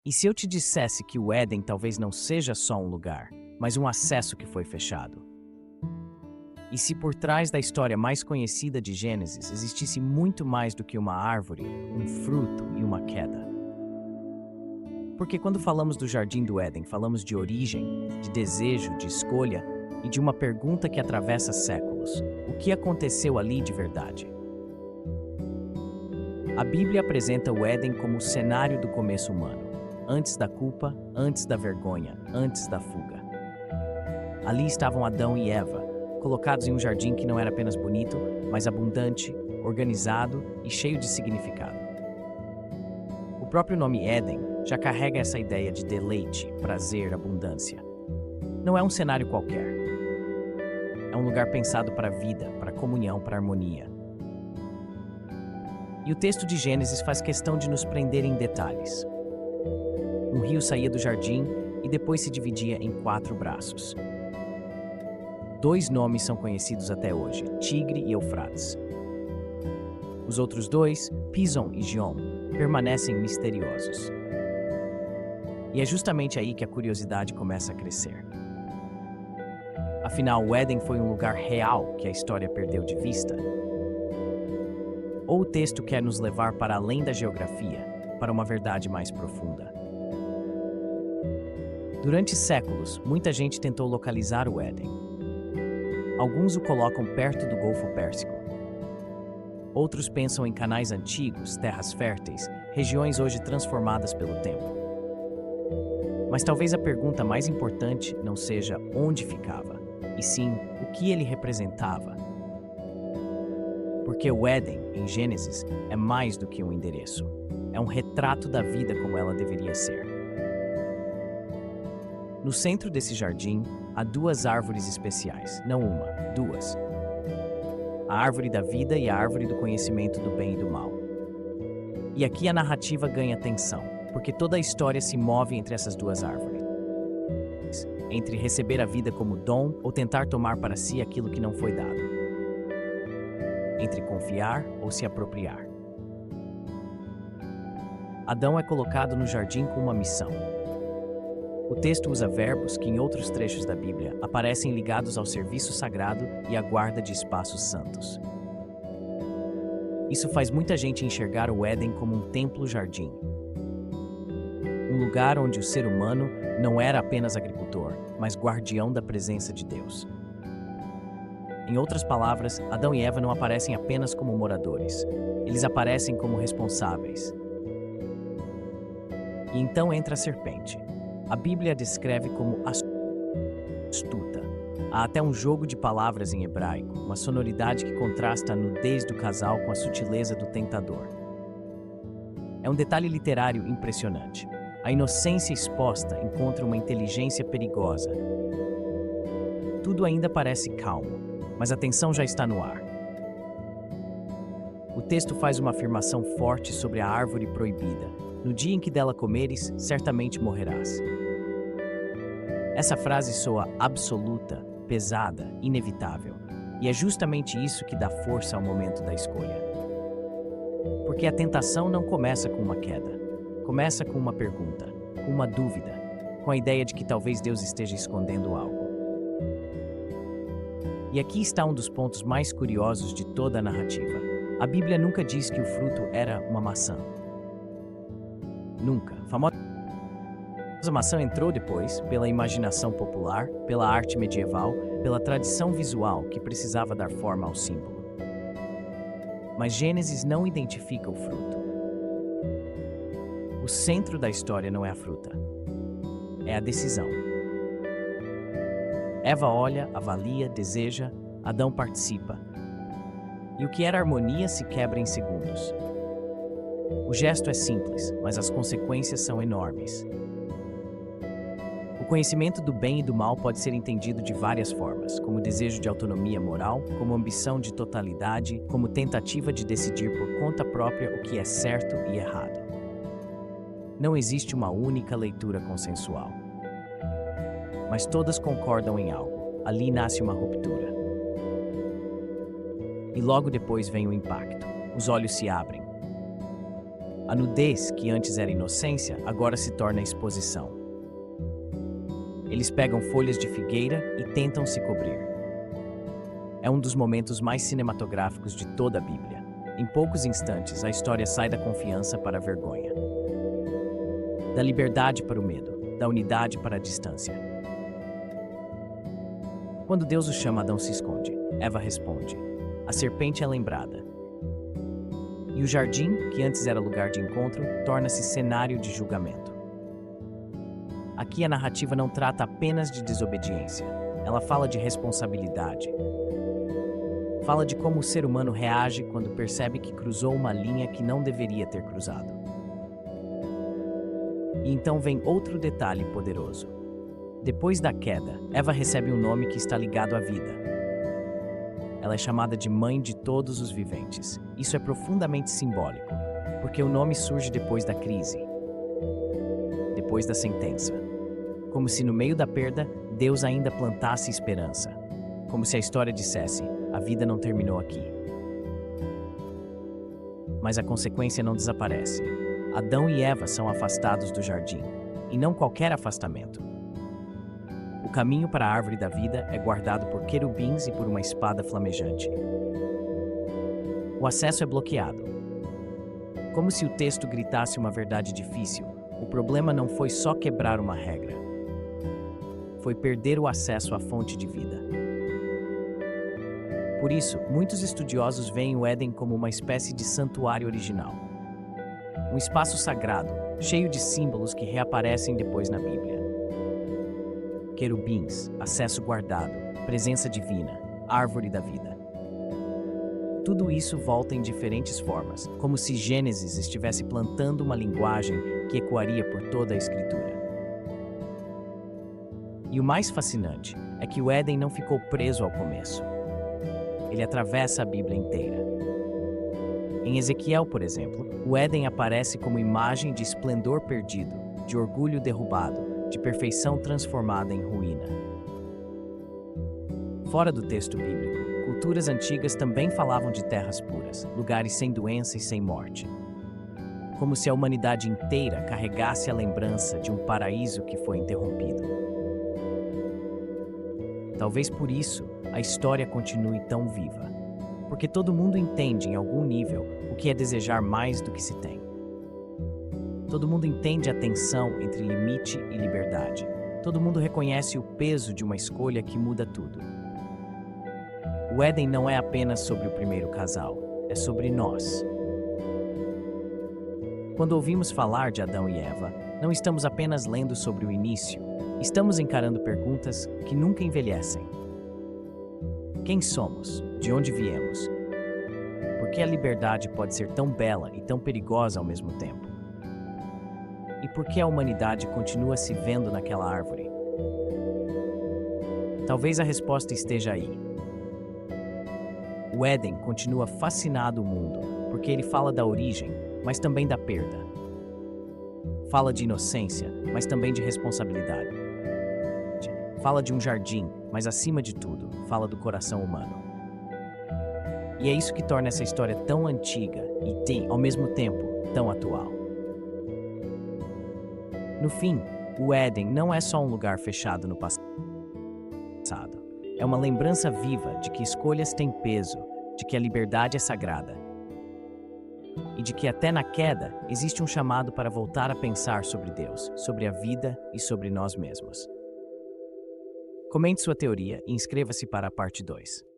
E se eu te dissesse que o Éden talvez não seja só um lugar, mas um acesso que foi fechado? E se por trás da história mais conhecida de Gênesis existisse muito mais do que uma árvore, um fruto e uma queda? Porque quando falamos do Jardim do Éden, falamos de origem, de desejo, de escolha e de uma pergunta que atravessa séculos: o que aconteceu ali de verdade? A Bíblia apresenta o Éden como o cenário do começo humano, antes da culpa, antes da vergonha, antes da fuga. Ali estavam Adão e Eva, colocados em um jardim que não era apenas bonito, mas abundante, organizado e cheio de significado. O próprio nome Éden já carrega essa ideia de deleite, prazer, abundância. Não é um cenário qualquer. É um lugar pensado para a vida, para a comunhão, para a harmonia. E o texto de Gênesis faz questão de nos prender em detalhes. Um rio saía do jardim e depois se dividia em 4 braços. 2 nomes são conhecidos até hoje, Tigre e Eufrates. Os outros 2, Pison e Gion, permanecem misteriosos. E é justamente aí que a curiosidade começa a crescer. Afinal, o Éden foi um lugar real que a história perdeu de vista? Ou o texto quer nos levar para além da geografia, para uma verdade mais profunda? Durante séculos, muita gente tentou localizar o Éden. Alguns o colocam perto do Golfo Pérsico. Outros pensam em canais antigos, terras férteis, regiões hoje transformadas pelo tempo. Mas talvez a pergunta mais importante não seja onde ficava, e sim o que ele representava. Porque o Éden, em Gênesis, é mais do que um endereço. É um retrato da vida como ela deveria ser. No centro desse jardim, há 2 árvores especiais, não uma, 2. A árvore da vida e a árvore do conhecimento do bem e do mal. E aqui a narrativa ganha tensão, porque toda a história se move entre essas 2 árvores. Entre receber a vida como dom ou tentar tomar para si aquilo que não foi dado. Entre confiar ou se apropriar. Adão é colocado no jardim com uma missão. O texto usa verbos que, em outros trechos da Bíblia, aparecem ligados ao serviço sagrado e à guarda de espaços santos. Isso faz muita gente enxergar o Éden como um templo-jardim. Um lugar onde o ser humano não era apenas agricultor, mas guardião da presença de Deus. Em outras palavras, Adão e Eva não aparecem apenas como moradores. Eles aparecem como responsáveis. E então entra a serpente. A Bíblia a descreve como astuta. Há até um jogo de palavras em hebraico, uma sonoridade que contrasta a nudez do casal com a sutileza do tentador. É um detalhe literário impressionante. A inocência exposta encontra uma inteligência perigosa. Tudo ainda parece calmo, mas a tensão já está no ar. O texto faz uma afirmação forte sobre a árvore proibida. No dia em que dela comeres, certamente morrerás. Essa frase soa absoluta, pesada, inevitável. E é justamente isso que dá força ao momento da escolha. Porque a tentação não começa com uma queda. Começa com uma pergunta, com uma dúvida, com a ideia de que talvez Deus esteja escondendo algo. E aqui está um dos pontos mais curiosos de toda a narrativa. A Bíblia nunca diz que o fruto era uma maçã. Nunca. A famosa maçã entrou depois, pela imaginação popular, pela arte medieval, pela tradição visual que precisava dar forma ao símbolo. Mas Gênesis não identifica o fruto. O centro da história não é a fruta. É a decisão. Eva olha, avalia, deseja, Adão participa. E o que era harmonia se quebra em segundos. O gesto é simples, mas as consequências são enormes. O conhecimento do bem e do mal pode ser entendido de várias formas, como desejo de autonomia moral, como ambição de totalidade, como tentativa de decidir por conta própria o que é certo e errado. Não existe uma única leitura consensual. Mas todas concordam em algo. Ali nasce uma ruptura. E logo depois vem o impacto. Os olhos se abrem. A nudez, que antes era inocência, agora se torna exposição. Eles pegam folhas de figueira e tentam se cobrir. É um dos momentos mais cinematográficos de toda a Bíblia. Em poucos instantes, a história sai da confiança para a vergonha, da liberdade para o medo, da unidade para a distância. Quando Deus o chama, Adão se esconde. Eva responde. A serpente é lembrada. E o jardim, que antes era lugar de encontro, torna-se cenário de julgamento. Aqui a narrativa não trata apenas de desobediência. Ela fala de responsabilidade. Fala de como o ser humano reage quando percebe que cruzou uma linha que não deveria ter cruzado. E então vem outro detalhe poderoso. Depois da queda, Eva recebe um nome que está ligado à vida. Ela é chamada de mãe de todos os viventes. Isso é profundamente simbólico, porque o nome surge depois da crise, depois da sentença. Como se no meio da perda, Deus ainda plantasse esperança. Como se a história dissesse, a vida não terminou aqui. Mas a consequência não desaparece. Adão e Eva são afastados do jardim, e não qualquer afastamento. O caminho para a árvore da vida é guardado por querubins e por uma espada flamejante. O acesso é bloqueado. Como se o texto gritasse uma verdade difícil, o problema não foi só quebrar uma regra. Foi perder o acesso à fonte de vida. Por isso, muitos estudiosos veem o Éden como uma espécie de santuário original. Um espaço sagrado, cheio de símbolos que reaparecem depois na Bíblia. Querubins, acesso guardado, presença divina, árvore da vida. Tudo isso volta em diferentes formas, como se Gênesis estivesse plantando uma linguagem que ecoaria por toda a Escritura. E o mais fascinante é que o Éden não ficou preso ao começo. Ele atravessa a Bíblia inteira. Em Ezequiel, por exemplo, o Éden aparece como imagem de esplendor perdido, de orgulho derrubado, de perfeição transformada em ruína. Fora do texto bíblico, culturas antigas também falavam de terras puras, lugares sem doença e sem morte. Como se a humanidade inteira carregasse a lembrança de um paraíso que foi interrompido. Talvez por isso a história continue tão viva, porque todo mundo entende em algum nível o que é desejar mais do que se tem. Todo mundo entende a tensão entre limite e liberdade. Todo mundo reconhece o peso de uma escolha que muda tudo. O Éden não é apenas sobre o primeiro casal, é sobre nós. Quando ouvimos falar de Adão e Eva, não estamos apenas lendo sobre o início, estamos encarando perguntas que nunca envelhecem. Quem somos? De onde viemos? Por que a liberdade pode ser tão bela e tão perigosa ao mesmo tempo? E por que a humanidade continua se vendo naquela árvore? Talvez a resposta esteja aí. O Éden continua fascinado o mundo, porque ele fala da origem, mas também da perda. Fala de inocência, mas também de responsabilidade. Fala de um jardim, mas acima de tudo, fala do coração humano. E é isso que torna essa história tão antiga e, ao mesmo tempo, tão atual. No fim, o Éden não é só um lugar fechado no passado. É uma lembrança viva de que escolhas têm peso, de que a liberdade é sagrada. E de que até na queda existe um chamado para voltar a pensar sobre Deus, sobre a vida e sobre nós mesmos. Comente sua teoria e inscreva-se para a parte 2.